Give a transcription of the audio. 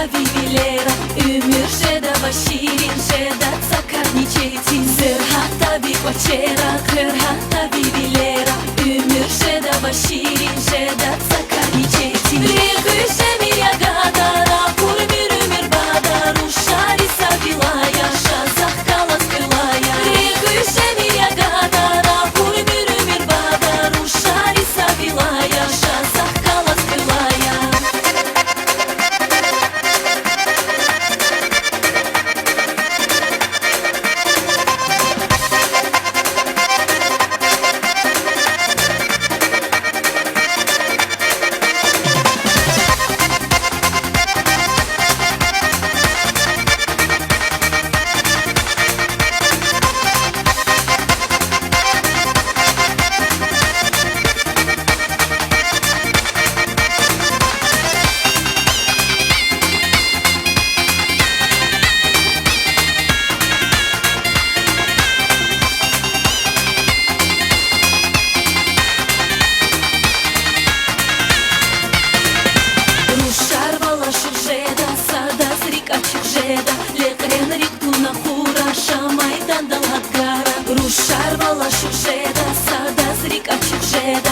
вивилера, Умир жеда ширин жеда цакарничетин. Сырхата викочера, кырхата вивилера, Умир жеда ширин жеда цакарничетин. Рекы жемия гадара, курмир умир бада, Рушари савилая, шазах калас кылая. Рекы жемия гадара, курмир умир бада, Рушари савилая, шазах калас кылая. Рушар вала шужеда, сада зрик ачужеда,